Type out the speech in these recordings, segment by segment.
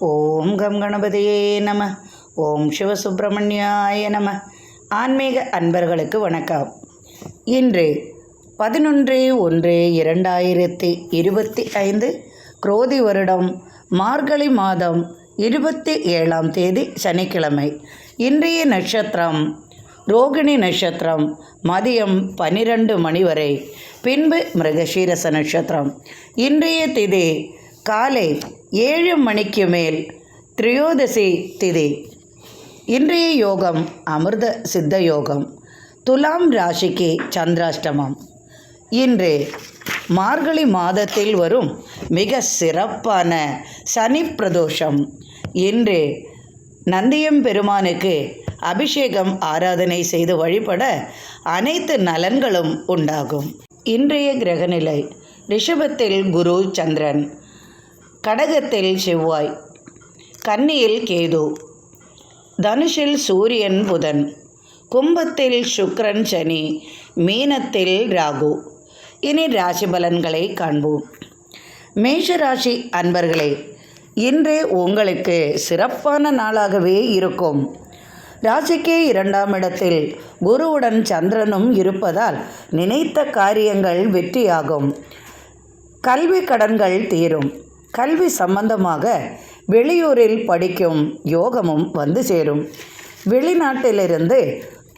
ஓம் come கணபதியே நம. ஓம் சிவசுப்பிரமணியாய நம. ஆன்மீக அன்பர்களுக்கு வணக்கம். இன்று 11/1/2025 குரோதி வருடம் மார்கழி மாதம் 27ஆம் தேதி சனிக்கிழமை. இன்றைய நட்சத்திரம் ரோகிணி நட்சத்திரம் மதியம் 12 மணி வரை, பின்பு மிருகசீரச நட்சத்திரம். இன்றைய திதி காலை 7 மணிக்கு மேல் திரையோதசி திதி. இன்றைய யோகம் அமிர்த சித்த யோகம். துலாம் ராசிக்கு சந்திராஷ்டமம். இன்று மார்கழி மாதத்தில் வரும் மிக சிறப்பான சனி பிரதோஷம். இன்று நந்தியம்பெருமானுக்கு அபிஷேகம் ஆராதனை செய்து வழிபட அனைத்து நலன்களும் உண்டாகும். இன்றைய கிரகநிலை: ரிஷபத்தில் குரு சந்திரன், கடகத்தில் செவ்வாய், கன்னியில் கேது, தனுஷில் சூரியன் புதன், கும்பத்தில் சுக்கிரன் சனி, மீனத்தில் ராகு. இனி ராசி பலன்களை காண்போம். மேஷராசி அன்பர்களே, இன்று உங்களுக்கு சிறப்பான நாளாகவே இருக்கும். ராசிக்கு 2ஆம் இடத்தில் குருவுடன் சந்திரனும் இருப்பதால் நினைத்த காரியங்கள் வெற்றியாகும். கல்வி கடன்கள் தீரும். கல்வி சம்பந்தமாக வெளியூரில் படிக்கும் யோகமும் வந்து சேரும். வெளிநாட்டிலிருந்து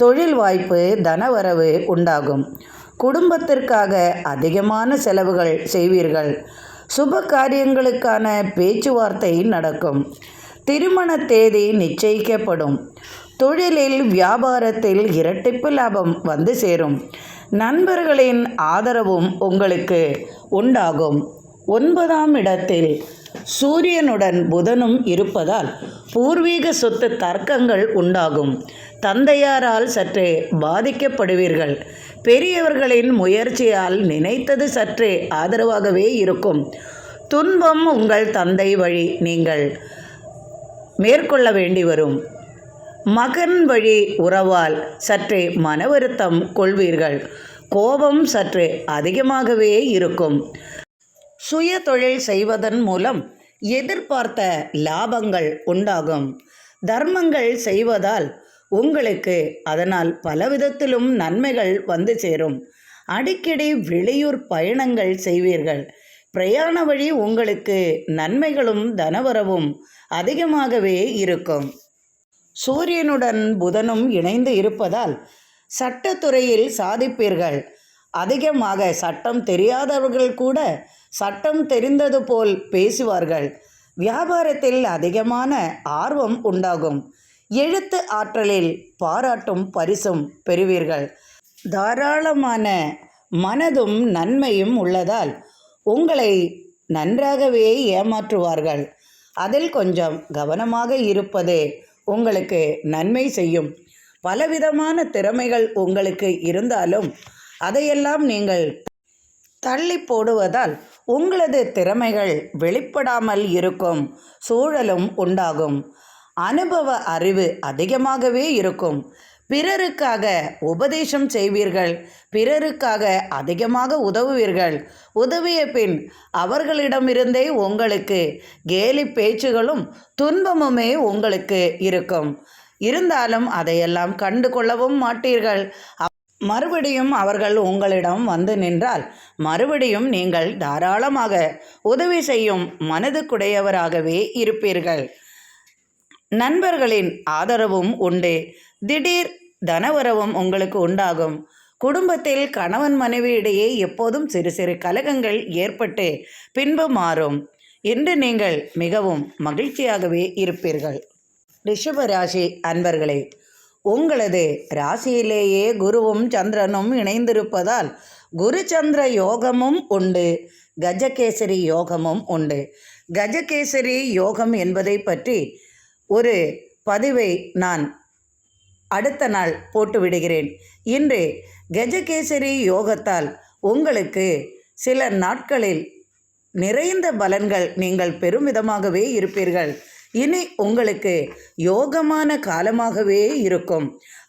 தொழில் வாய்ப்பு, தனவரவு உண்டாகும். குடும்பத்திற்காக அதிகமான செலவுகள் செய்வீர்கள். சுப காரியங்களுக்கான பேச்சுவார்த்தை நடக்கும். திருமண தேதி நிச்சயிக்கப்படும். தொழிலில் வியாபாரத்தில் இரட்டிப்பு லாபம் வந்து சேரும். நண்பர்களின் ஆதரவும் உங்களுக்கு உண்டாகும். 9ஆம் இடத்தில் சூரியனுடன் புதனும் இருப்பதால் பூர்வீக சொத்து தர்க்கங்கள் உண்டாகும். தந்தையாரால் சற்றே பாதிக்கப்படுவீர்கள். பெரியவர்களின் முயற்சியால் நினைத்தது சற்றே ஆதரவாகவே இருக்கும். துன்பம் உங்கள் தந்தை வழி நீங்கள் மேற்கொள்ள வேண்டி வரும். மகன் வழி உறவால் சற்றே மன வருத்தம் கொள்வீர்கள். கோபம் சற்று அதிகமாகவே இருக்கும். சுய தொழில் செய்வதன் மூலம் எதிர்பார்த்த லாபங்கள் உண்டாகும். தர்மங்கள் செய்வதால் உங்களுக்கு அதனால் பலவிதத்திலும் நன்மைகள் வந்து சேரும். அடிக்கடி வெளியூர் பயணங்கள் செய்வீர்கள். பிரயாண வழி உங்களுக்கு நன்மைகளும் தனவரவும் அதிகமாகவே இருக்கும். சூரியனுடன் புதனும் இணைந்து இருப்பதால் சட்டத்துறையில் சாதிப்பீர்கள். அதிகமாக சட்டம் தெரியாதவர்கள் கூட சட்டம் தெரிந்தது போல் பேசுவார்கள். வியாபாரத்தில் அதிகமான ஆர்வம் உண்டாகும். எழுத்து ஆற்றலில் பாராட்டும் பரிசும் பெறுவீர்கள். தாராளமான மனதும் நன்மையும் உள்ளதால் உங்களை நன்றாகவே ஏமாற்றுவார்கள். அதில் கொஞ்சம் கவனமாக இருப்பது உங்களுக்கு நன்மை செய்யும். பலவிதமான திறமைகள் உங்களுக்கு இருந்தாலும் அதையெல்லாம் நீங்கள் தள்ளி போடுவதால் உங்களது திறமைகள் வெளிப்படாமல் இருக்கும் சூழலும் உண்டாகும். அனுபவ அறிவு அதிகமாகவே இருக்கும். பிறருக்காக உபதேசம் செய்வீர்கள். பிறருக்காக அதிகமாக உதவுவீர்கள். உதவிய பின் அவர்களிடமிருந்தே உங்களுக்கு கேலி பேச்சுகளும் துன்பமுமே உங்களுக்கு இருக்கும். இருந்தாலும் அதையெல்லாம் கண்டு கொள்ளவும் மாட்டீர்கள். மறுபடியும் அவர்கள் உங்களிடம் வந்து நின்றால் மறுபடியும் நீங்கள் தாராளமாக உதவி செய்யும் மனதுக்குடையவராகவே இருப்பீர்கள். நண்பர்களின் ஆதரவும் உண்டு. திடீர் தனவரவும் உங்களுக்கு உண்டாகும். குடும்பத்தில் கணவன் மனைவி இடையே எப்போதும் சிறு சிறு கலகங்கள் ஏற்பட்டு பின்பு மாறும். இன்று நீங்கள் மிகவும் மகிழ்ச்சியாகவே இருப்பீர்கள். ரிஷபராசி அன்பர்களே, உங்களது ராசியிலேயே குருவும் சந்திரனும் இணைந்திருப்பதால் குரு சந்திர யோகமும் உண்டு. கஜகேசரி யோகமும் உண்டு. கஜகேசரி யோகம் என்பதை பற்றி ஒரு பதிவை நான் அடுத்த நாள் போட்டு விடுகிறேன். இன்று கஜகேசரி யோகத்தால் உங்களுக்கு சில நாட்களில் நிறைந்த பலன்கள் நீங்கள் பெரும் விதமாகவே இருப்பீர்கள். இனி உங்களுக்கு யோகமான காலமாகவே இருக்கும்.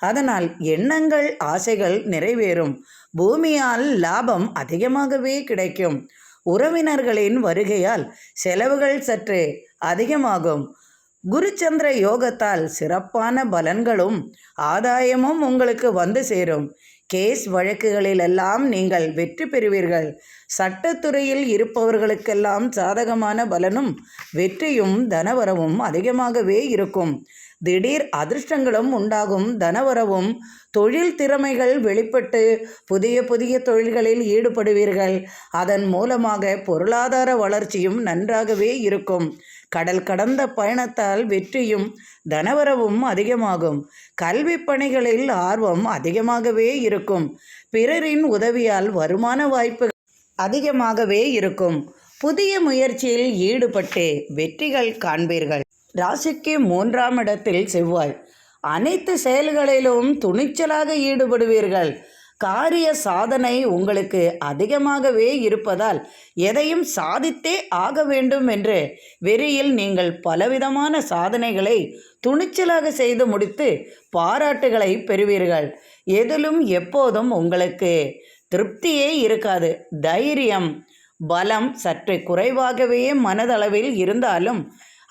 அதனால் எண்ணங்கள், ஆசைகள் நிறைவேறும். பூமியால் லாபம் அதிகமாகவே கிடைக்கும். உறவினர்களின் வருகையால் செலவுகள் சற்று அதிகமாகும். குருச்சந்திர யோகத்தால் சிறப்பான பலன்களும் ஆதாயமும் உங்களுக்கு வந்து சேரும். கேஸ் வழக்குகளிலெல்லாம் நீங்கள் வெற்றி பெறுவீர்கள். சட்டத்துறையில் இருப்பவர்களுக்கெல்லாம் சாதகமான பலனும் வெற்றியும் தனவரவும் அதிகமாகவே இருக்கும். திடீர் அதிர்ஷ்டங்களும் உண்டாகும். தனவரவும் தொழில் திறமைகள் வெளிப்பட்டு புதிய புதிய தொழில்களில் ஈடுபடுவீர்கள். அதன் மூலமாக பொருளாதார வளர்ச்சியும் நன்றாகவே இருக்கும். கடல் கடந்த பயணத்தால் வெற்றியும் தனவரவும் அதிகமாகும். கல்வி பணிகளில் ஆர்வம் அதிகமாகவே இருக்கும். பிறரின் உதவியால் வருமான வாய்ப்பு அதிகமாகவே இருக்கும். புதிய முயற்சியில் ஈடுபட்டு வெற்றிகள் காண்பீர்கள். ராசிக்கு 3ஆம் இடத்தில் செவ்வாய். அனைத்து செயல்களிலும் துணிச்சலாக ஈடுபடுவீர்கள். காரிய சாதனை உங்களுக்கு அதிகமாகவே இருப்பதால் எதையும் சாதித்தே ஆக வேண்டும் என்று வெறியில் நீங்கள் பலவிதமான சாதனைகளை துணிச்சலாக செய்து முடித்து பாராட்டுகளை பெறுவீர்கள். எதிலும் எப்போதும் உங்களுக்கு திருப்தியே இருக்காது. தைரியம் பலம் சற்று குறைவாகவே மனதளவில் இருந்தாலும்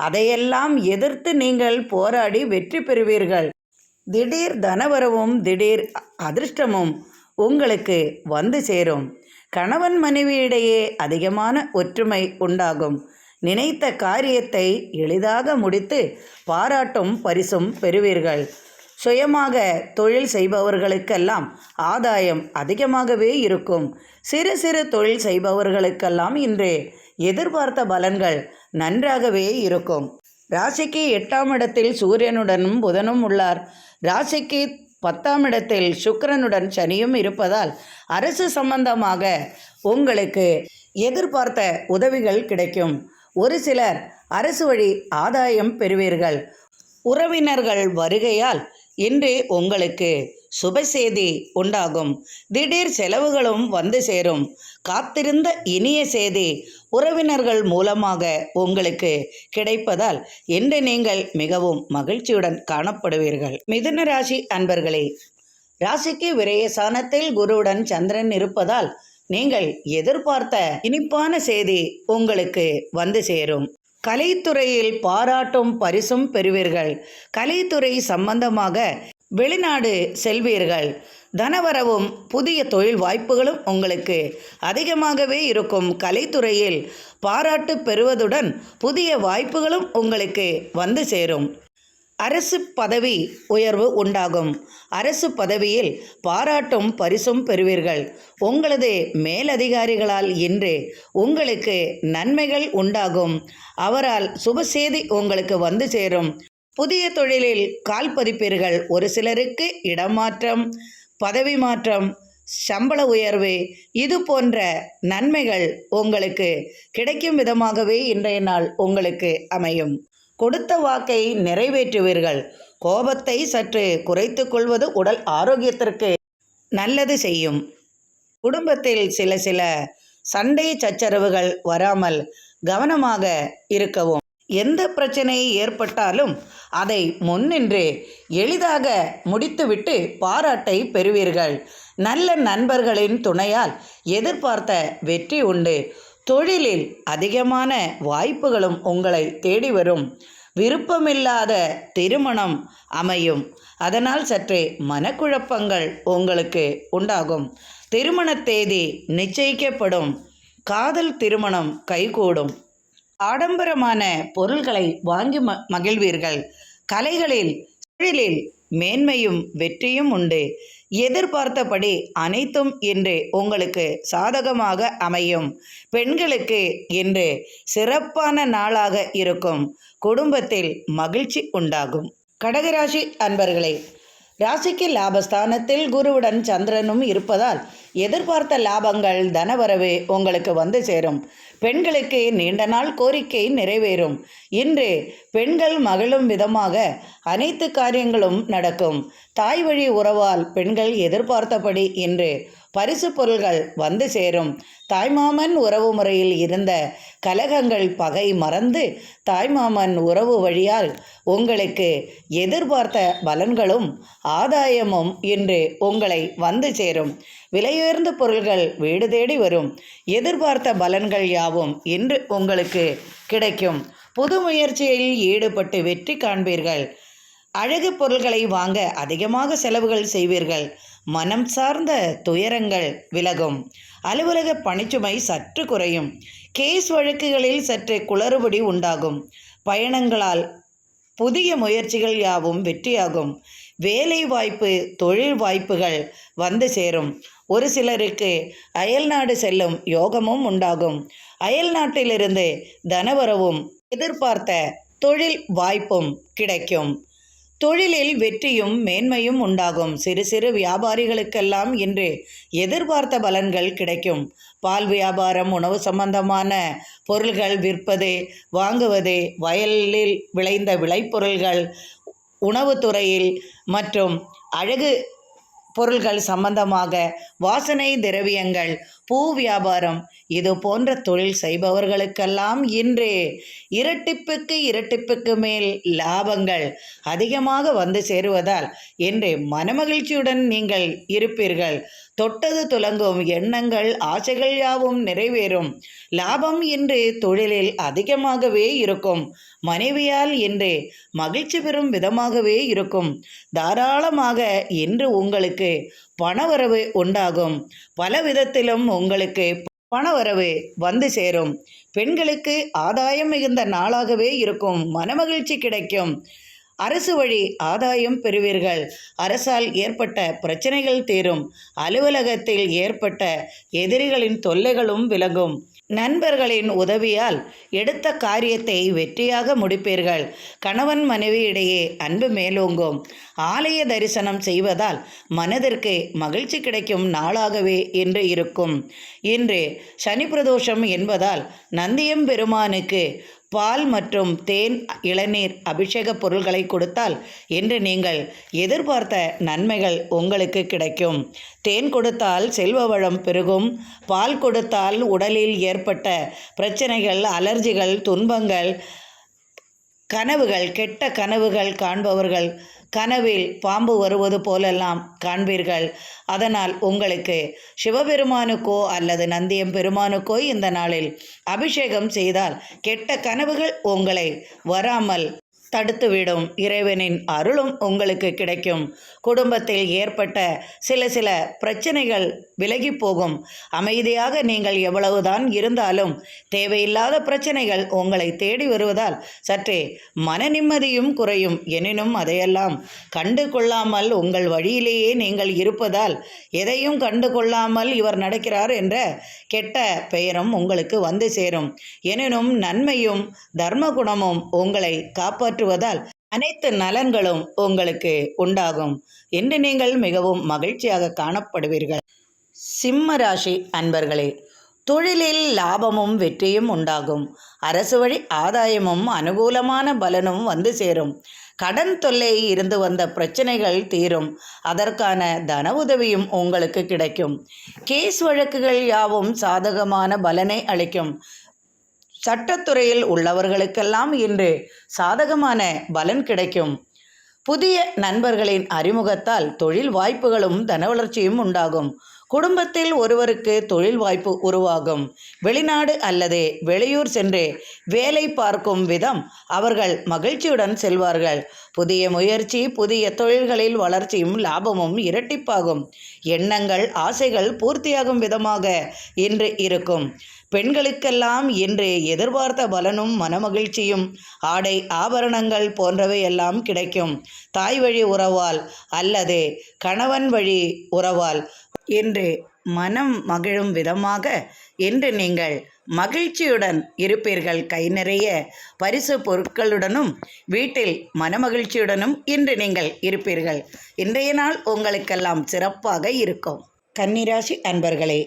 அதையெல்லாம் எதிர்த்து நீங்கள் போராடி வெற்றி பெறுவீர்கள். திடீர் தனவரவும் திடீர் அதிர்ஷ்டமும் உங்களுக்கு வந்து சேரும். கணவன் மனைவியிடையே அதிகமான ஒற்றுமை உண்டாகும். நினைத்த காரியத்தை எளிதாக முடித்து பாராட்டும் பரிசும் பெறுவீர்கள். சுயமாக தொழில் செய்பவர்களுக்கெல்லாம் ஆதாயம் அதிகமாகவே இருக்கும். சிறு சிறு தொழில் செய்பவர்களுக்கெல்லாம் இன்று எதிர்பார்த்த பலன்கள் நன்றாகவே இருக்கும். ராசிக்கு 8ஆம் இடத்தில் சூரியனுடனும் புதனும் உள்ளார். ராசிக்கு 10ஆம் இடத்தில் சுக்கிரனுடன் சனியும் இருப்பதால் அரசு சம்பந்தமாக உங்களுக்கு எதிர்பார்த்த உதவிகள் கிடைக்கும். ஒரு சிலர் அரசு வழி ஆதாயம் பெறுவீர்கள். உறவினர்கள் வருகையால் இன்று உங்களுக்கு சுபசெய்தி உண்டாகும். திடீர் செலவுகளும் வந்து சேரும். காத்திருந்த இனிய செய்தி உறவினர்கள் மூலமாக உங்களுக்கு கிடைப்பதால் இன்று நீங்கள் மிகவும் மகிழ்ச்சியுடன் காணப்படுவீர்கள். மிதுன ராசி அன்பர்களே, ராசிக்கு விரயஸ்தானத்தில் குருவுடன் சந்திரன் இருப்பதால் நீங்கள் எதிர்பார்த்த இனிப்பான செய்தி உங்களுக்கு வந்து சேரும். கலைத்துறையில் பாராட்டும் பரிசும் பெறுவீர்கள். கலைத்துறை சம்பந்தமாக வெளிநாடு செல்வீர்கள். தனவரவும் புதிய தொழில் வாய்ப்புகளும் உங்களுக்கு அதிகமாகவே இருக்கும். கலைத்துறையில் பாராட்டு பெறுவதுடன் புதிய வாய்ப்புகளும் உங்களுக்கு வந்து சேரும். அரசு பதவி உயர்வு உண்டாகும். அரசு பதவியில் பாராட்டும் பரிசும் பெறுவீர்கள். உங்களது மேலதிகாரிகளால் இன்று உங்களுக்கு நன்மைகள் உண்டாகும். அவரால் சுபசெய்தி உங்களுக்கு வந்து சேரும். புதிய தொழிலில் கால் பதிப்பீர்கள். ஒரு சிலருக்கு இடமாற்றம், பதவி மாற்றம், சம்பள உயர்வு இது போன்ற நன்மைகள் உங்களுக்கு கிடைக்கும் விதமாகவே இன்றைய நாள் உங்களுக்கு அமையும். கொடுத்த வாக்கை நிறைவேற்றுவீர்கள். கோபத்தை சற்று குறைத்து கொள்வது உடல் ஆரோக்கியத்திற்கு நல்லது செய்யும். குடும்பத்தில் சில சண்டை சச்சரவுகள் வராமல் கவனமாக இருக்கவும். எந்த பிரச்சனை ஏற்பட்டாலும் அதை முன்னின்று எளிதாக முடித்துவிட்டு பாராட்டை பெறுவீர்கள். நல்ல நண்பர்களின் துணையால் எதிர்பார்த்த வெற்றி உண்டு. தொழிலில் அதிகமான வாய்ப்புகளும் உங்களை தேடி வரும். விருப்பமில்லாத திருமணம் அமையும். அதனால் சற்றே மனக்குழப்பங்கள் உங்களுக்கு உண்டாகும். திருமண தேதி நிச்சயிக்கப்படும். காதல் திருமணம் கைகூடும். ஆடம்பரமான பொருள்களை வாங்கி மகிழ்வீர்கள். கலைகளில் தொழிலில் மேன்மையும் வெற்றியும் உண்டு. எதிர்பார்த்தபடி அனைத்தும் இன்று உங்களுக்கு சாதகமாக அமையும். பெண்களுக்கு இன்று சிறப்பான நாளாக இருக்கும். குடும்பத்தில் மகிழ்ச்சி உண்டாகும். கடகராசி அன்பர்களே, ராசிக்கு லாபஸ்தானத்தில் குருவுடன் சந்திரனும் இருப்பதால் எதிர்பார்த்த லாபங்கள் தனவரவு உங்களுக்கு வந்து சேரும். பெண்களுக்கு நீண்ட நாள் கோரிக்கை நிறைவேறும். இன்று பெண்கள் மகிழும் விதமாக அனைத்து காரியங்களும் நடக்கும். தாய் வழி உறவால் பெண்கள் எதிர்பார்த்தபடி இன்று பரிசு பொருள்கள் வந்து சேரும். தாய்மாமன் உறவு முறையில் இருந்த கலகங்கள் பகை மறந்து தாய்மாமன் உறவு வழியால் உங்களுக்கு எதிர்பார்த்த பலன்களும் ஆதாயமும் இன்று உங்களை வந்து சேரும். விலையுயர்ந்த பொருள்கள் வீடு தேடி வரும். எதிர்பார்த்த பலன்கள் யாவும் இன்று உங்களுக்கு கிடைக்கும். புது முயற்சியில் ஈடுபட்டு வெற்றி காண்பீர்கள். அழகு பொருள்களை வாங்க அதிகமாக செலவுகள் செய்வீர்கள். மனம் சார்ந்த துயரங்கள் விலகும். அலுவலக பணிச்சுமை சற்று குறையும். கேஸ் வழக்குகளில் சற்று குளறுபடி உண்டாகும். பயணங்களால் புதிய முயற்சிகள் யாவும் வெற்றியாகும். வேலை வாய்ப்பு, தொழில் வாய்ப்புகள் வந்து சேரும். ஒரு சிலருக்கு அயல்நாடு செல்லும் யோகமும் உண்டாகும். அயல் நாட்டிலிருந்து தனவரவும் எதிர்பார்த்த தொழில் வாய்ப்பும் கிடைக்கும். தொழிலில் வெற்றியும் மேன்மையும் உண்டாகும். சிறு சிறு வியாபாரிகளுக்கெல்லாம் இன்று எதிர்பார்த்த பலன்கள் கிடைக்கும். பால் வியாபாரம், உணவு சம்பந்தமான பொருள்கள் விற்பது, வாங்குவது, வயலில் விளைந்த விளைபொருள்கள், உணவுத்துறையில் மற்றும் அழகு பொருள்கள் சம்பந்தமாக, வாசனை திரவியங்கள், பூ வியாபாரம், இது போன்ற தொழில் செய்பவர்களுக்கெல்லாம் இன்று இரட்டிப்புக்கு மேல் லாபங்கள் அதிகமாக வந்து சேருவதால் இன்று மனமகிழ்ச்சியுடன் நீங்கள் இருப்பீர்கள். தொட்டது துலங்கும். எண்ணங்கள், ஆசைகள் யாவும் நிறைவேறும். லாபம் இன்று தொழிலில் அதிகமாகவே இருக்கும். மனைவியால் இன்று மகிழ்ச்சி பெறும் விதமாகவே இருக்கும். தாராளமாக இன்று உங்களுக்கு பணவரவு உண்டாகும். பல விதத்திலும் உங்களுக்கு பணவரவு வந்து சேரும். பெண்களுக்கு ஆதாயம் மிகுந்த நாளாகவே இருக்கும். மனமகிழ்ச்சி கிடைக்கும். அரசு வழி ஆதாயம் பெறுவீர்கள். அரசால் ஏற்பட்ட பிரச்சனைகள் தீரும். அலுவலகத்தில் ஏற்பட்ட எதிரிகளின் தொல்லைகளும் விலகும். நண்பர்களின் உதவியால் எடுத்த காரியத்தை வெற்றியாக முடிப்பீர்கள். கணவன் மனைவி இடையே அன்பு மேலோங்கும். ஆலய தரிசனம் செய்வதால் மனதிற்கு மகிழ்ச்சி கிடைக்கும் நாளாகவே இன்று இருக்கும். இன்று சனி பிரதோஷம் என்பதால் நந்தியம் பெருமானுக்கு பால் மற்றும் தேன், இளநீர், அபிஷேக பொருள்களை கொடுத்தால் இன்று நீங்கள் எதிர்பார்த்த நன்மைகள் உங்களுக்கு கிடைக்கும். தேன் கொடுத்தால் செல்வ வளம் பெருகும். பால் கொடுத்தால் உடலில் ஏற்பட்ட பிரச்சனைகள், அலர்ஜிகள், துன்பங்கள், கனவுகள், கெட்ட கனவுகள் காண்பவர்கள் கனவில் பாம்பு வருவது போலெல்லாம் காண்பீர்கள். அதனால் உங்களுக்கு சிவபெருமானுக்கோ அல்லது நந்தியம் பெருமானுக்கோ இந்த நாளில் அபிஷேகம் செய்தால் கெட்ட கனவுகள் உங்களை வராமல் தடுத்துவிடும். இறைவனின் அருளும் உங்களுக்கு கிடைக்கும். குடும்பத்தில் ஏற்பட்ட சில பிரச்சனைகள் விலகி போகும். அமைதியாக நீங்கள் எவ்வளவுதான் இருந்தாலும் தேவையில்லாத பிரச்சனைகள் உங்களை தேடி வருவதால் சற்றே மன நிம்மதியும் குறையும். எனினும் அதையெல்லாம் கண்டு கொள்ளாமல் உங்கள் வழியிலேயே நீங்கள் இருப்பதால் எதையும் கண்டு கொள்ளாமல் இவர் நடக்கிறார் என்ற கெட்ட பெயரும் உங்களுக்கு வந்து சேரும். எனினும் நன்மையும் தர்ம குணமும் உங்களை காப்பாற்றுவதால் அனைத்து நலன்களும் உங்களுக்கு உண்டாகும். இன்று நீங்கள் மிகவும் மகிழ்ச்சியாக காணப்படுவீர்கள். சிம்ம ராசி அன்பர்களே, தொழிலில் லாபமும் வெற்றியும் உண்டாகும். அரசு வழி ஆதாயமும் அனுகூலமான பலனும் வந்து சேரும். கடன் தொல்லை இருந்து வந்த பிரச்சனைகள் தீரும். அதற்கான தன உதவியும் உங்களுக்கு கிடைக்கும். கேஸ் வழக்குகள் யாவும் சாதகமான பலனை அளிக்கும். சட்டத்துறையில் உள்ளவர்களுக்கெல்லாம் இன்று சாதகமான பலன் கிடைக்கும். புதிய நண்பர்களின் அறிமுகத்தால் தொழில் வாய்ப்புகளும் தன வளர்ச்சியும் உண்டாகும். குடும்பத்தில் ஒருவருக்கு தொழில் வாய்ப்பு உருவாகும். வெளிநாடு அல்லது வெளியூர் சென்று வேலை பார்க்கும் விதம் அவர்கள் மகிழ்ச்சியுடன் செல்வார்கள். புதிய முயற்சி, புதிய தொழில்களில் வளர்ச்சியும் லாபமும் இரட்டிப்பாகும். எண்ணங்கள், ஆசைகள் பூர்த்தியாகும் விதமாக இன்று இருக்கும். பெண்களுக்கெல்லாம் இன்று எதிர்பார்த்த பலனும் மனமகிழ்ச்சியும், ஆடை ஆபரணங்கள் போன்றவை எல்லாம் கிடைக்கும். தாய் வழி உறவால் அல்லது கணவன் வழி உறவால் இன்று மனம் மகிழும் விதமாக இன்று நீங்கள் மகிழ்ச்சியுடன் இருப்பீர்கள். கை நிறைய பரிசு பொருட்களுடனும் வீட்டில் மனமகிழ்ச்சியுடனும் இன்று நீங்கள் இருப்பீர்கள். இன்றைய நாள் உங்களுக்கெல்லாம் சிறப்பாக இருக்கும். கன்னிராசி அன்பர்களே,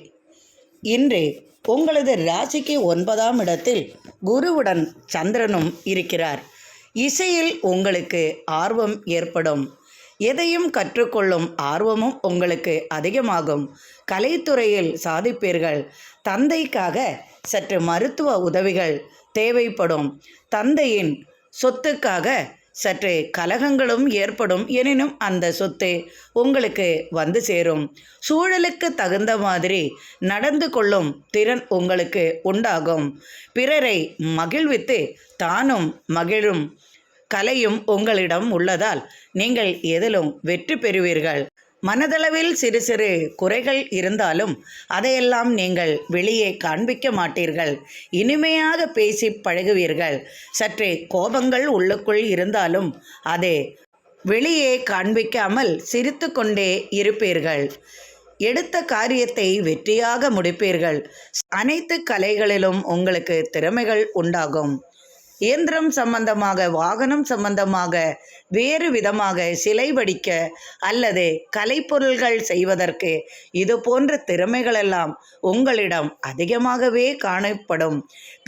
இன்று உங்களது ராசிக்கு 9ஆம் இடத்தில் குருவுடன் சந்திரனும் இருக்கிறார். இசையில் உங்களுக்கு ஆர்வம் ஏற்படும். எதையும் கற்றுக்கொள்ளும் ஆர்வமும் உங்களுக்கு அதிகமாகும். கலைத்துறையில் சாதிப்பீர்கள். தந்தைக்காக சற்று மருத்துவ உதவிகள் தேவைப்படும். தந்தையின் சொத்துக்காக சற்று கலகங்களும் ஏற்படும். எனினும் அந்த சொத்து உங்களுக்கு வந்து சேரும். சூழலுக்கு தகுந்த மாதிரி நடந்து கொள்ளும் திறன் உங்களுக்கு உண்டாகும். பிறரை மகிழ்வித்து தானும் மகிழும் கலையும் உங்களிடம் உள்ளதால் நீங்கள் எதிலும் வெற்றி பெறுவீர்கள். மனதளவில் சிறு சிறு குறைகள் இருந்தாலும் அதையெல்லாம் நீங்கள் வெளியே காண்பிக்க மாட்டீர்கள். இனிமையாக பேசி பழகுவீர்கள். சற்றே கோபங்கள் உள்ளுக்குள் இருந்தாலும் அதை வெளியே காண்பிக்காமல் சிரித்து கொண்டே இருப்பீர்கள். எடுத்த காரியத்தை வெற்றியாக முடிப்பீர்கள். அனைத்து கலைகளிலும் உங்களுக்கு திறமைகள் உண்டாகும். இயந்திரம் சம்பந்தமாக, வாகனம் சம்பந்தமாக, வேறு விதமாக சிலை வடிக்க அல்லது கலைப்பொருள்கள் செய்வதற்கு இது போன்ற திறமைகளெல்லாம் உங்களிடம் அதிகமாகவே காணப்படும்.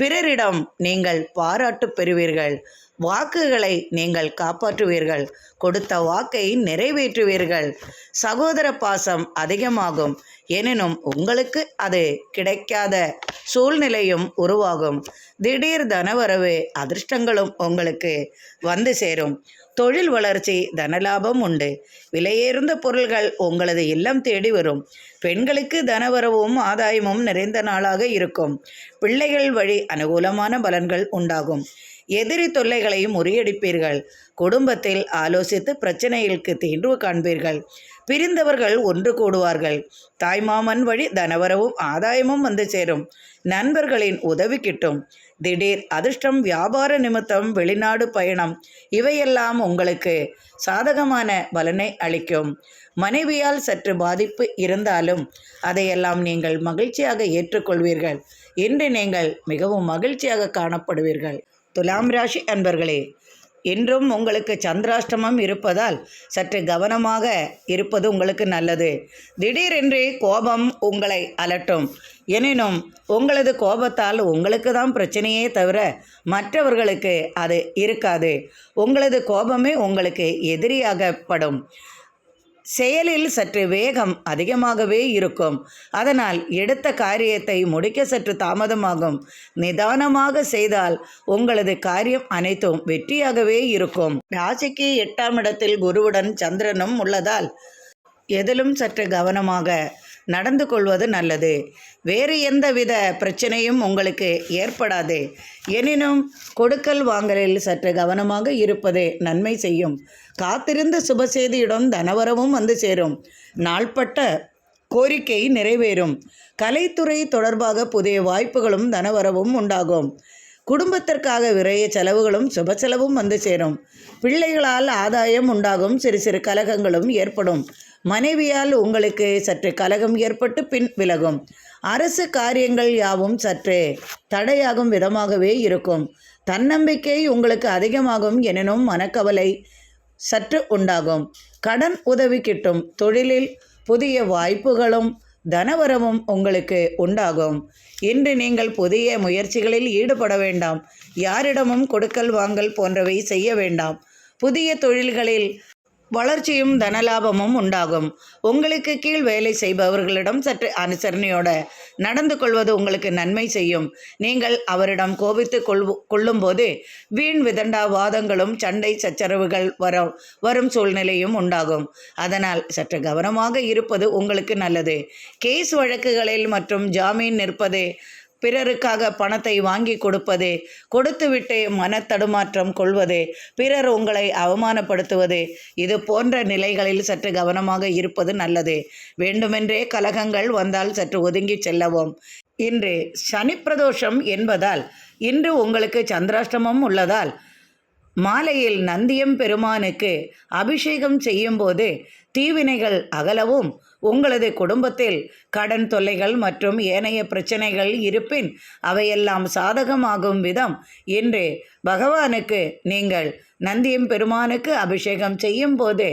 பிறரிடம் நீங்கள் பாராட்டு பெறுவீர்கள். வாக்குகளை நீங்கள் காப்பாற்றுவீர்கள். கொடுத்த வாக்கை நிறைவேற்றுவீர்கள். சகோதர பாசம் அதிகமாகும். எனினும் உங்களுக்கு அது கிடைக்காத சூழ்நிலையும் உருவாகும். திடீர் தனவரவு அதிர்ஷ்டங்களும் உங்களுக்கு வந்து சேரும். தொழில் வளர்ச்சி, தனலாபம் உண்டு. விலையேறுந்த பொருள்கள் உங்களது இல்லம் தேடி வரும். பெண்களுக்கு தனவரவும் ஆதாயமும் நிறைந்த நாளாக இருக்கும். பிள்ளைகள் வழி அனுகூலமான பலன்கள் உண்டாகும். எதிரி தொல்லைகளை முறியடிப்பீர்கள். குடும்பத்தில் ஆலோசித்து பிரச்சனைகளுக்கு தீர்வு காண்பீர்கள். பிரிந்தவர்கள் ஒன்று கூடுவார்கள். தாய்மாமன் வழி தனவரவும் ஆதாயமும் வந்து சேரும். நண்பர்களின் உதவி கிட்டும். திடீர் அதிர்ஷ்டம், வியாபார நிமித்தம் வெளிநாடு பயணம், இவையெல்லாம் உங்களுக்கு சாதகமான பலனை அளிக்கும். மனைவியால் சற்று பாதிப்பு இருந்தாலும் அதையெல்லாம் நீங்கள் மகிழ்ச்சியாக ஏற்றுக்கொள்வீர்கள். இன்று நீங்கள் மிகவும் மகிழ்ச்சியாக காணப்படுவீர்கள். துலாம் ராசி அன்பர்களே, இன்றும் உங்களுக்கு சந்திராஷ்டமம் இருப்பதால் சற்று கவனமாக இருப்பது உங்களுக்கு நல்லது. திடீரென்று கோபம் உங்களை அலட்டும். எனினும் உங்களது கோபத்தால் உங்களுக்கு தான் பிரச்சனையே தவிர மற்றவர்களுக்கு அது இருக்காது. உங்களது கோபமே உங்களுக்கு எதிரியாகப்படும். செயலில் சற்று வேகம் அதிகமாகவே இருக்கும். அதனால் எடுத்த காரியத்தை முடிக்க சற்று தாமதமாகும். நிதானமாக செய்தால் உங்களது காரியம் அனைத்தும் வெற்றியாகவே இருக்கும். ராசிக்கு 8ஆம் இடத்தில் குருவுடன் சந்திரனும் உள்ளதால் எதிலும் சற்று கவனமாக நடந்து கொள்வது நல்லது. வேறு எந்தவித பிரச்சனையும் உங்களுக்கு ஏற்படாது. எனினும் கொடுக்கல் வாங்கலில் சற்று கவனமாக இருப்பது நன்மை செய்யும். காத்திருந்த சுபசெய்தியுடன் தனவரவும் வந்து சேரும். நாள்பட்ட கோரிக்கை நிறைவேறும். கலைத்துறை தொடர்பாக புதிய வாய்ப்புகளும் தனவரவும் உண்டாகும். குடும்பத்திற்காக விரைய செலவுகளும் சுப செலவும் வந்து சேரும். பிள்ளைகளால் ஆதாயம் உண்டாகும். சிறு சிறு கலகங்களும் ஏற்படும். மனைவியால் உங்களுக்கு சற்று கலகம் ஏற்பட்டு பின் விலகும். அரசு காரியங்கள் யாவும் சற்று தடையாகும் விதமாகவே இருக்கும். தன்னம்பிக்கை உங்களுக்கு அதிகமாகும். எனினும் மனக்கவலை சற்று உண்டாகும். கடன் உதவி கிட்டும். தொழிலில் புதிய வாய்ப்புகளும் தனவரவும் உங்களுக்கு உண்டாகும். இன்று நீங்கள் புதிய முயற்சிகளில் ஈடுபட வேண்டாம். யாரிடமும் கொடுக்கல் வாங்கல் போன்றவை செய்ய வேண்டாம். புதிய தொழில்களில் வளர்ச்சியும் தனலாபமும் உண்டாகும். உங்களுக்கு கீழ் வேலை செய்பவர்களிடம் சற்று அனுசரணையோடு நடந்து கொள்வது உங்களுக்கு நன்மை செய்யும். நீங்கள் அவரிடம் கோபித்து கொள்ளும்போது வீண் விதண்டாவாதங்களும் சண்டை சச்சரவுகள் வரும் சூழ்நிலையும் உண்டாகும். அதனால் சற்று கவனமாக இருப்பது உங்களுக்கு நல்லது. கேஸ் வழக்குகளில் மற்றும் ஜாமீன் நிற்பது, பிறருக்காக பணத்தை வாங்கி கொடுப்பது, கொடுத்துவிட்டு மனத்தடுமாற்றம் கொள்வது, பிறர் உங்களை அவமானப்படுத்துவது, இது போன்ற நிலைகளில் சற்று கவனமாக இருப்பது நல்லது. வேண்டுமென்றே கலகங்கள் வந்தால் சற்று ஒதுங்கி செல்லவும். இன்று சனி பிரதோஷம் என்பதால் இன்று உங்களுக்கு சந்திராஷ்டமம் உள்ளதால் மாலையில் நந்தியம் பெருமானுக்கு அபிஷேகம் செய்யும்போது தீவினைகள் அகலவும், உங்களது குடும்பத்தில் கடன் தொல்லைகள் மற்றும் ஏனைய பிரச்சனைகள் இருப்பின் அவையெல்லாம் சாதகமாகும் விதம் இன்று பகவானுக்கு நீங்கள் நந்தியம் பெருமானுக்கு அபிஷேகம் செய்யும் போது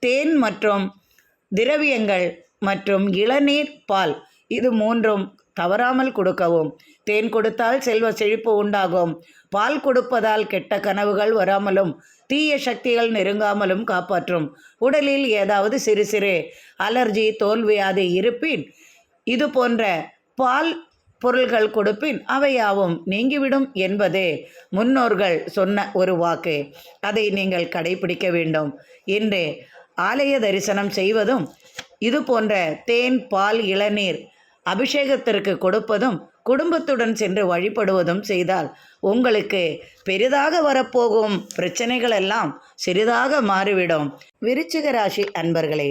தேன் மற்றும் திரவியங்கள் மற்றும் இளநீர், பால், இது மூன்றும் தவறாமல் கொடுக்கவும். தேன் கொடுத்தால் செல்வ செழிப்பு உண்டாகும். பால் கொடுப்பதால் கெட்ட கனவுகள் வராமலும் தீய சக்திகள் நெருங்காமலும் காப்பாற்றும். உடலில் ஏதாவது சிறு சிறு அலர்ஜி, தோல்வியாதி இருப்பின் இது போன்ற பால் பொருள்கள் கொடுப்பின் அவையாவும் நீங்கிவிடும் என்பதே முன்னோர்கள் சொன்ன ஒரு வாக்கு. அதை நீங்கள் கடைபிடிக்க வேண்டும். இன்று ஆலய தரிசனம் செய்வதும் இது போன்ற தேன், பால், இளநீர் அபிஷேகத்திற்கு கொடுப்பதும் குடும்பத்துடன் சென்று வழிபடுவதும் செய்தால் உங்களுக்கு பெரிதாக வரப்போகும் பிரச்சனைகள் எல்லாம் சிறிதாக மாறிவிடும். விருச்சிக ராசி அன்பர்களே,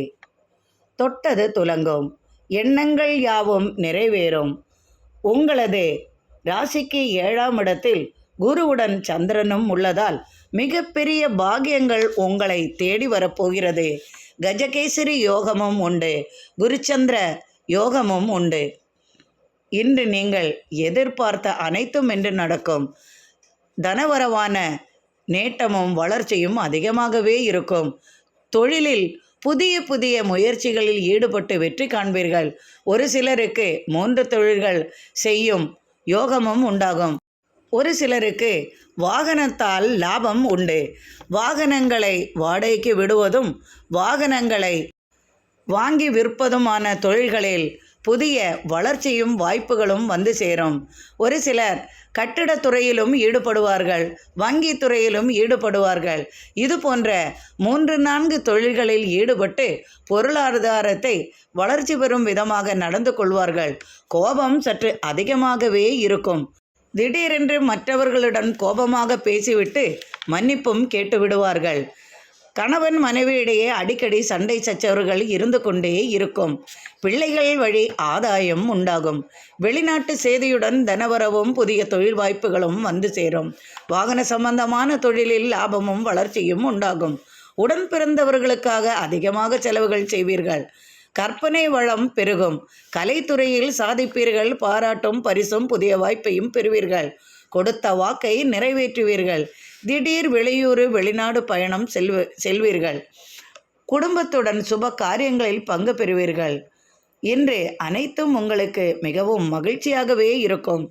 தொட்டது துலங்கும், எண்ணங்கள் யாவும் நிறைவேறும். உங்களது ராசிக்கு 7ஆம் இடத்தில் குருவுடன் சந்திரனும் உள்ளதால் மிகப்பெரிய பாக்கியங்கள் உங்களை தேடி வரப்போகிறது. கஜகேசரி யோகமும் உண்டு, குருச்சந்திர யோகமும் உண்டு. இன்று நீங்கள் எதிர்பார்த்த அனைத்தும் என்று நடக்கும். தனவரவான நேட்டமும் வளர்ச்சியும் அதிகமாகவே இருக்கும். தொழிலில் புதிய புதிய முயற்சிகளில் ஈடுபட்டு வெற்றி காண்பீர்கள். ஒரு சிலருக்கு 3 தொழில்கள் செய்யும் யோகமும் உண்டாகும். ஒரு சிலருக்கு வாகனத்தால் லாபம் உண்டு. வாகனங்களை வாடகைக்கு விடுவதும் வாகனங்களை வாங்கி விற்பதுமான தொழில்களில் புதிய வளர்ச்சியும் வாய்ப்புகளும் வந்து சேரும். ஒரு சிலர் கட்டிடத்துறையிலும் ஈடுபடுவார்கள், வங்கி துறையிலும் ஈடுபடுவார்கள். இது போன்ற 3-4 தொழில்களில் ஈடுபட்டு பொருளாதாரத்தை வளர்ச்சி பெறும் விதமாக நடந்து கொள்வார்கள். கோபம் சற்று அதிகமாகவே இருக்கும். திடீரென்று மற்றவர்களுடன் கோபமாக பேசிவிட்டு மன்னிப்பும் கேட்டு விடுவார்கள். கணவன் மனைவியிடையே அடிக்கடி சண்டை சச்சரவுகள் இருந்து கொண்டே இருக்கும். பிள்ளைகள் வழி ஆதாயம் உண்டாகும். வெளிநாட்டு செய்தியுடன் தனவரவும் புதிய தொழில் வாய்ப்புகளும் வந்து சேரும். வாகன சம்பந்தமான தொழிலில் லாபமும் வளர்ச்சியும் உண்டாகும். உடன் பிறந்தவர்களுக்காக அதிகமாக செலவுகள் செய்வீர்கள். கற்பனை வளம் பெருகும். கலைத்துறையில் சாதிப்பீர்கள். பாராட்டும் பரிசும் புதிய வாய்ப்பையும் பெறுவீர்கள். கொடுத்த வாக்கை நிறைவேற்றுவீர்கள். திடீர் வெளியூர் வெளிநாடு பயணம் செல்வீர்கள். குடும்பத்துடன் சுப காரியங்களில் பங்கு பெறுவீர்கள். இன்று அனைத்தும் உங்களுக்கு மிகவும் மகிழ்ச்சியாகவே இருக்கும்.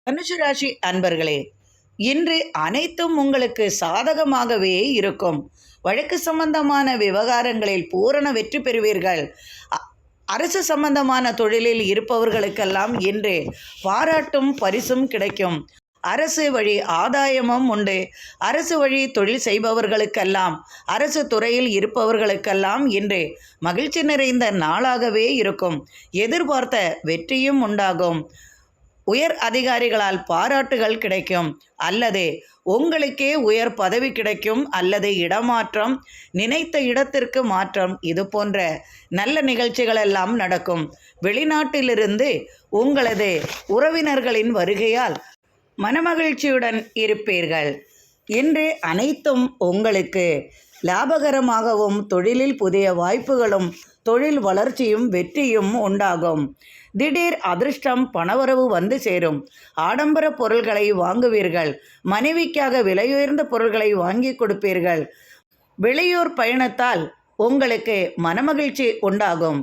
தனுசு ராசி அன்பர்களே, இன்று அனைத்தும் உங்களுக்கு சாதகமாகவே இருக்கும். வழக்கு சம்பந்தமான விவகாரங்களில் பூரண வெற்றி பெறுவீர்கள். அரசு சம்பந்தமான தொழிலில் இருப்பவர்களுக்கெல்லாம் இன்று பாராட்டும் பரிசும் கிடைக்கும். அரசு வழி ஆதாயமும் உண்டு. அரசு வழி தொழில் செய்பவர்களுக்கெல்லாம், அரசு துறையில் இருப்பவர்களுக்கெல்லாம் இன்று மகிழ்ச்சி நிறைந்த நாளாகவே இருக்கும். எதிர்பார்த்த வெற்றியும் உண்டாகும். உயர் அதிகாரிகளால் பாராட்டுகள் கிடைக்கும். அல்லது உங்களுக்கே உயர் பதவி கிடைக்கும். அல்லது இடமாற்றம், நினைத்த இடத்திற்கு மாற்றம், இது போன்ற நல்ல நிகழ்ச்சிகளெல்லாம் நடக்கும். வெளிநாட்டிலிருந்து உங்களது உறவினர்களின் வருகையால் மனமகிழ்ச்சியுடன் இருப்பீர்கள். இன்று அனைத்தும் உங்களுக்கு லாபகரமாகவும் தொழிலில் புதிய வாய்ப்புகளும் தொழில் வளர்ச்சியும் வெற்றியும் உண்டாகும். திடீர் அதிர்ஷ்டம், பணவரவு வந்து சேரும். ஆடம்பர பொருள்களை வாங்குவீர்கள். மனைவிக்காக விலையுயர்ந்த பொருள்களை வாங்கி கொடுப்பீர்கள். வெளியூர் பயணத்தால் உங்களுக்கு மனமகிழ்ச்சி உண்டாகும்.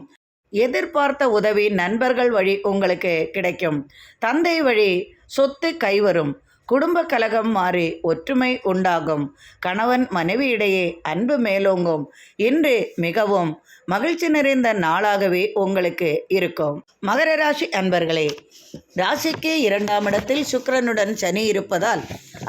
எதிர்பார்த்த உதவி நண்பர்கள் வழி உங்களுக்கு கிடைக்கும். தந்தை வழி சொத்து கைவரும். குடும்ப கலகம் மாறி ஒற்றுமை உண்டாகும். கணவன் மனைவியிடையே அன்பு மேலோங்கும். இன்று மிகவும் மகிழ்ச்சி நிறைந்த நாளாகவே உங்களுக்கு இருக்கும். மகர ராசி அன்பர்களே, ராசிக்கு 2ஆம் இடத்தில் சுக்கிரனுடன் சனி இருப்பதால்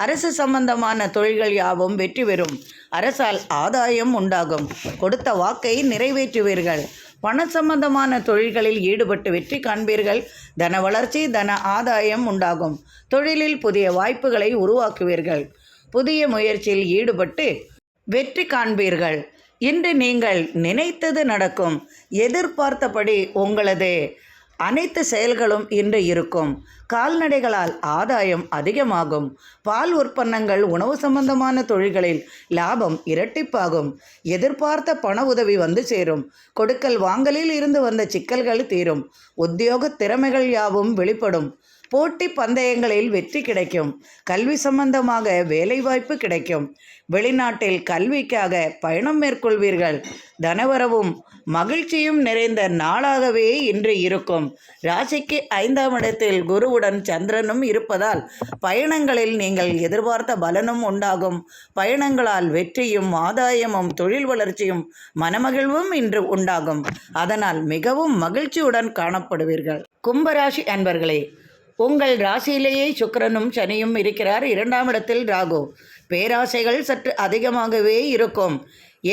அரசு சம்பந்தமான தொழில்கள் யாவும் வெற்றி பெறும். அரசால் ஆதாயம் உண்டாகும். கொடுத்த வாக்கை நிறைவேற்றுவீர்கள். பண சம்பந்தமான தொழில்களில் ஈடுபட்டு வெற்றி காண்பீர்கள். தன வளர்ச்சி, தன ஆதாயம் உண்டாகும். தொழிலில் புதிய வாய்ப்புகளை உருவாக்குவீர்கள். புதிய முயற்சியில் ஈடுபட்டு வெற்றி காண்பீர்கள். இன்று நீங்கள் நினைத்தது நடக்கும். எதிர்பார்த்தபடி உங்களது அனைத்து செயல்களும் இன்று இருக்கும். கால்நடைகளால் ஆதாயம் அதிகமாகும். பால் உற்பன்னங்கள், உணவு சம்பந்தமான தொழில்களில் லாபம் இரட்டிப்பாகும். எதிர்பார்த்த பண உதவி வந்து சேரும். கொடுக்கல் வாங்கலில் இருந்து வந்த சிக்கல்கள் தீரும். உத்தியோக திறமைகள் யாவும் வெளிப்படும். போட்டி பந்தயங்களில் வெற்றி கிடைக்கும். கல்வி சம்பந்தமாக வேலைவாய்ப்பு கிடைக்கும். வெளிநாட்டில் கல்விக்காக பயணம் மேற்கொள்வீர்கள். தனவரவும் மகிழ்ச்சியும் நிறைந்த நாளாகவே இன்று இருக்கும். ராசிக்கு 5ஆம் இடத்தில் குருவுடன் சந்திரனும் இருப்பதால் பயணங்களில் நீங்கள் எதிர்பார்த்த பலனும் உண்டாகும். பயணங்களால் வெற்றியும் ஆதாயமும் தொழில் வளர்ச்சியும் மனமகிழ்வும் இன்று உண்டாகும். அதனால் மிகவும் மகிழ்ச்சியுடன் காணப்படுவீர்கள். கும்பராசி அன்பர்களே, உங்கள் ராசியிலேயே சுக்கிரனும் சனியும் இருக்கிறார். 2ஆம் இடத்தில் ராகு. பேராசைகள் சற்று அதிகமாகவே இருக்கும்.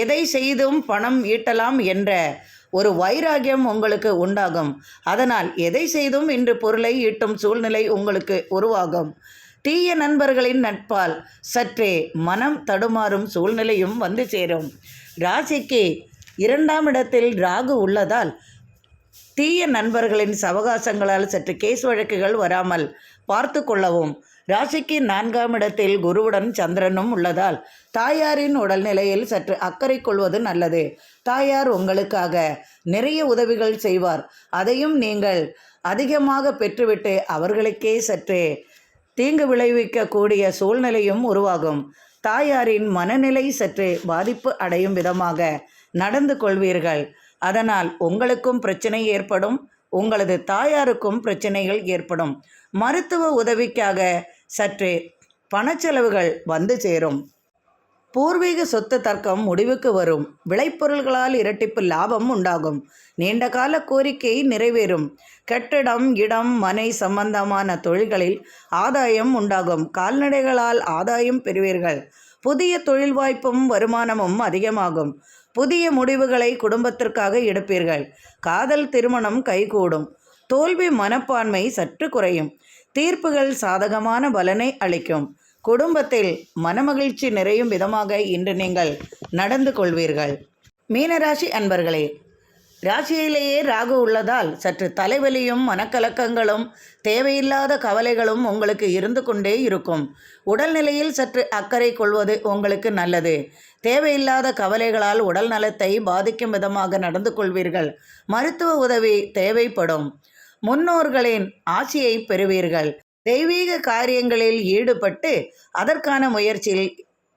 எதை செய்தும் பணம் ஈட்டலாம் என்ற ஒரு வைராகியம் உங்களுக்கு உண்டாகும். அதனால் எதை செய்தும் இன்று பொருளை ஈட்டும் சூழ்நிலை உங்களுக்கு உருவாகும். தீய நண்பர்களின் நட்பால் சற்றே மனம் தடுமாறும் சூழ்நிலையும் வந்து சேரும். ராசிக்கு 2ஆம் இடத்தில் ராகு உள்ளதால் தீய நண்பர்களின் சவகாசங்களால் சற்று கேஸ் வழக்குகள் வராமல் பார்த்து கொள்ளவும். ராசிக்கு 4ஆம் இடத்தில் குருவுடன் சந்திரனும் உள்ளதால் தாயாரின் உடல்நிலையில் சற்று அக்கறை கொள்வது நல்லது. தாயார் உங்களுக்காக நிறைய உதவிகள் செய்வார். அதையும் நீங்கள் அதிகமாக பெற்றுவிட்டு அவர்களுக்கே சற்றே தீங்கு விளைவிக்கக்கூடிய சூழ்நிலையும் உருவாகும். தாயாரின் மனநிலை சற்று பாதிப்பு அடையும் விதமாக நடந்து கொள்வீர்கள். அதனால் உங்களுக்கும் பிரச்சனை ஏற்படும், உங்களது தாயாருக்கும் பிரச்சனைகள் ஏற்படும். மருத்துவ உதவிக்காக சற்று பணச்செலவுகள் வந்து சேரும். பூர்வீக சொத்து தர்க்கம் முடிவுக்கு வரும். விளைபொருள்களால் இரட்டிப்பு லாபம் உண்டாகும். நீண்டகால கோரிக்கை நிறைவேறும். கட்டிடம், இடம், மனை சம்பந்தமான தொழில்களில் ஆதாயம் உண்டாகும். கால்நடைகளால் ஆதாயம் பெறுவீர்கள். புதிய தொழில் வாய்ப்பும் வருமானமும் அதிகமாகும். புதிய முடிவுகளை குடும்பத்திற்காக எடுப்பீர்கள். காதல் திருமணம் கைகூடும். தோல்வி மனப்பான்மை சற்று குறையும். தீர்ப்புகள் சாதகமான பலனை அளிக்கும். குடும்பத்தில் மனமகிழ்ச்சி நிறையும் விதமாக இன்று நீங்கள் நடந்து கொள்வீர்கள். மீனராசி அன்பர்களே, ராசியிலேயே ராகு உள்ளதால் சற்று தலைவலியும் மனக்கலக்கங்களும் தேவையில்லாத கவலைகளும் உங்களுக்கு இருந்து கொண்டே இருக்கும். உடல்நிலையில் சற்று அக்கறை கொள்வது உங்களுக்கு நல்லது. தேவையில்லாத கவலைகளால் உடல் நலத்தை பாதிக்கும் விதமாக நடந்து கொள்வீர்கள். மருத்துவ உதவி தேவைப்படும். முன்னோர்களின் ஆசியை பெறுவீர்கள். தெய்வீக காரியங்களில் ஈடுபட்டு அதற்கான முயற்சியில்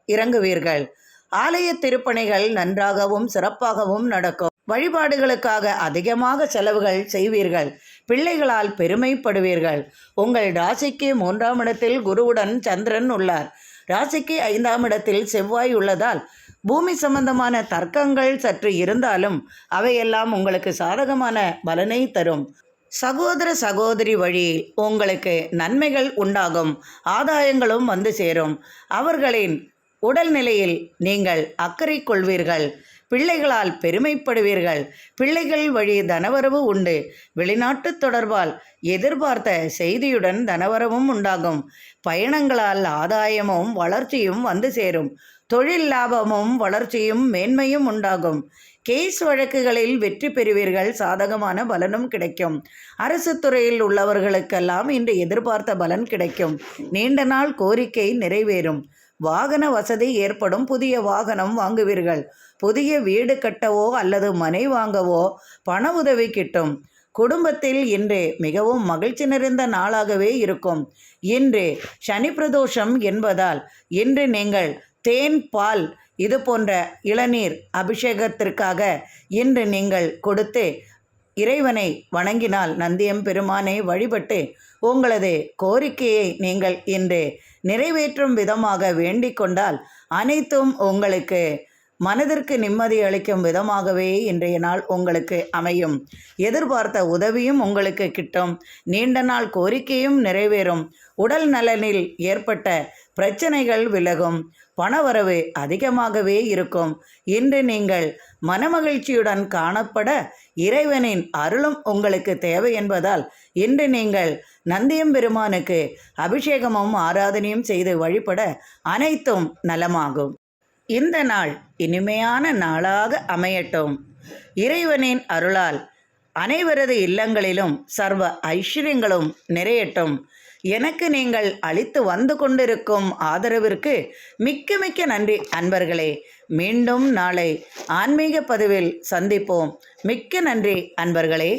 இறங்குவீர்கள். ஆலய திருப்பணிகள் நன்றாகவும் சிறப்பாகவும் நடக்கும். வழிபாடுகளுக்காக அதிகமாக செலவுகள் செய்வீர்கள். பிள்ளைகளால் பெருமைப்படுவீர்கள். உங்கள் ராசிக்கு 3ஆம் இடத்தில் குருவுடன் சந்திரன் உள்ளார். ராசிக்கு 5ஆம் இடத்தில் செவ்வாய் உள்ளதால் பூமி சம்பந்தமான தர்க்கங்கள் சற்று இருந்தாலும் அவையெல்லாம் உங்களுக்கு சாதகமான பலனை தரும். சகோதர சகோதரி வழியில் உங்களுக்கு நன்மைகள் உண்டாகும். ஆதாயங்களும் வந்து சேரும். அவர்களின் உடல்நிலையில் நீங்கள் அக்கறை கொள்வீர்கள். பிள்ளைகளால் பெருமைப்படுவீர்கள். பிள்ளைகள் வழி தனவரவு உண்டு. வெளிநாட்டு தொடர்பால் எதிர்பார்த்த செய்தியுடன் தனவரவும் உண்டாகும். பயணங்களால் ஆதாயமும் வளர்ச்சியும் வந்து சேரும். தொழில் லாபமும் வளர்ச்சியும் மேன்மையும் உண்டாகும். கேஸ் வழக்குகளில் வெற்றி பெறுவீர்கள். சாதகமான பலனும் கிடைக்கும். அரசு துறையில் உள்ளவர்களுக்கெல்லாம் இன்று எதிர்பார்த்த பலன் கிடைக்கும். நீண்ட நாள் கோரிக்கை நிறைவேறும். வாகன வசதி ஏற்படும். புதிய வாகனம் வாங்குவீர்கள். புதிய வீடு கட்டவோ அல்லது மனை வாங்கவோ பண உதவி கிட்டும். குடும்பத்தில் இன்று மிகவும் மகிழ்ச்சி நிறைந்த நாளாகவே இருக்கும். இன்று சனி பிரதோஷம் என்பதால் இன்று நீங்கள் தேன், பால் இது போன்ற இளநீர் அபிஷேகத்திற்காக இன்று நீங்கள் கொடுத்து இறைவனை வணங்கினால், நந்தியம் பெருமானை வழிபட்டு உங்களது கோரிக்கையை நீங்கள் இன்று நிறைவேற்றும் விதமாக வேண்டிக் கொண்டால் அனைத்தும் உங்களுக்கு மனதிற்கு நிம்மதி அளிக்கும் விதமாகவே இன்றைய நாள் உங்களுக்கு அமையும். எதிர்பார்த்த உதவியும் உங்களுக்கு கிட்டும். நீண்ட நாள் கோரிக்கையும் நிறைவேறும். உடல் நலனில் ஏற்பட்ட பிரச்சனைகள் விலகும். பணவரவு அதிகமாகவே இருக்கும். இன்று நீங்கள் மனமகிழ்ச்சியுடன் காணப்பட இறைவனின் அருளும் உங்களுக்கு தேவை என்பதால் இன்று நீங்கள் நந்தியம் பெருமானுக்கு அபிஷேகமும் ஆராதனையும் செய்து வழிபட அனைத்தும் நலமாகும். இந்த நாள் இனிமையான நாளாக அமையட்டும். இறைவனின் அருளால் அனைவரது இல்லங்களிலும் சர்வ ஐஸ்வர்யங்களும் நிறையட்டும். எனக்கு நீங்கள் அளித்து வந்து கொண்டிருக்கும் ஆதரவிற்கு மிக்க மிக்க நன்றி அன்பர்களே. மீண்டும் நாளை ஆன்மீக பதிவில் சந்திப்போம். மிக்க நன்றி அன்பர்களே.